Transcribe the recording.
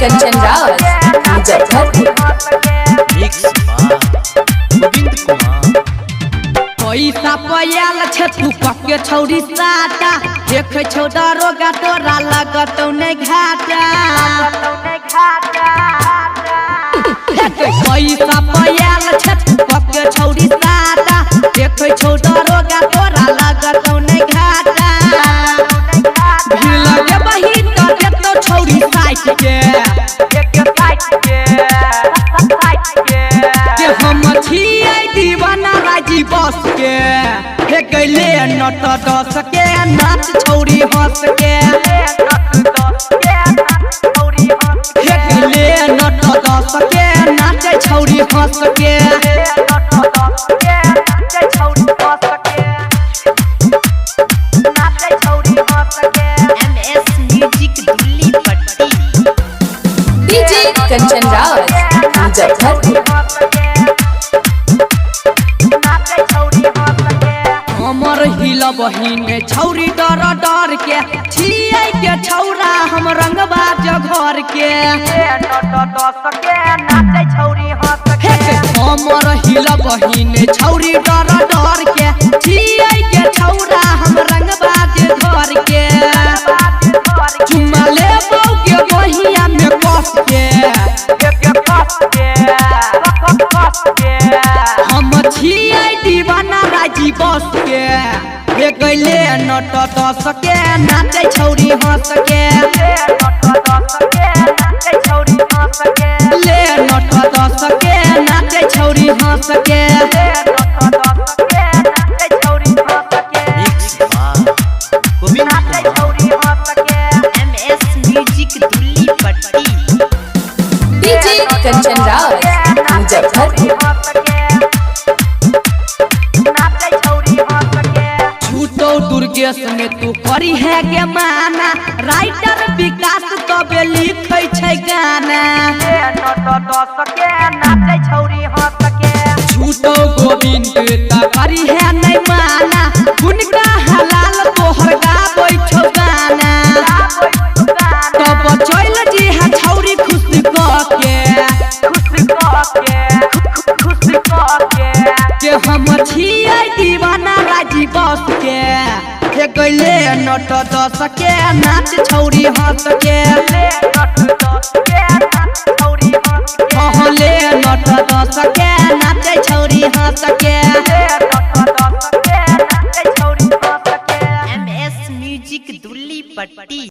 कंचन राज मुजफ्फरपुर। पैसा पयाल छे तू पक्के छौरी साटा देख छौ दरोगा तोरा लगतौ नै घाटा। पैसा पयाल छे तू पक्के छौरी साटा देख छौ दरोगा तोरा लगतौ नै घाटा। भीड़ लगे बही त देतौ छौरी साइट के हम छियै दीवाना राजी बस के हे गैले नट दस के नाच छौरी हंस के हे गैले नट दस के नाच छौरी हंस के। MS म्यूजिक दिल्ली पट्टी। डीजे कंचन राज मुजफ्फरपुर। हमर हिल बहिन छौरी डर डर के छियै के छौरा हम रंगबा घर के। हमर हिल बहिन छौरी डर डर के छियै के छौरा हम रंगबा घर के। चुमा लेबौ के बहिया में कस के हम छियै दीवाना राजी बस के हे गैले नट दस के नाचे छौरी हंस के। ले नट दस के नाचे छौरी हंस के। MS म्यूजिक दिल्ली पट्टी। डीजे कंचन राज मुजफ्फरपुर। छूटो दुर्गेश में तू करी है के माना राइटर विकास तबे लिखै छै गाना। छूटो गोविंद त करी है नै माना हुनका हलाल तोहर गाबै छौ गाना। तब चल जी है छौरी खुश के हम छियै दीवाना राजी बस के हे गैले नट दस के नाच छौरी हंस के। ले नट दस के नाचे छौरी हंस के। MS म्यूजिक दिल्ली पट्टी।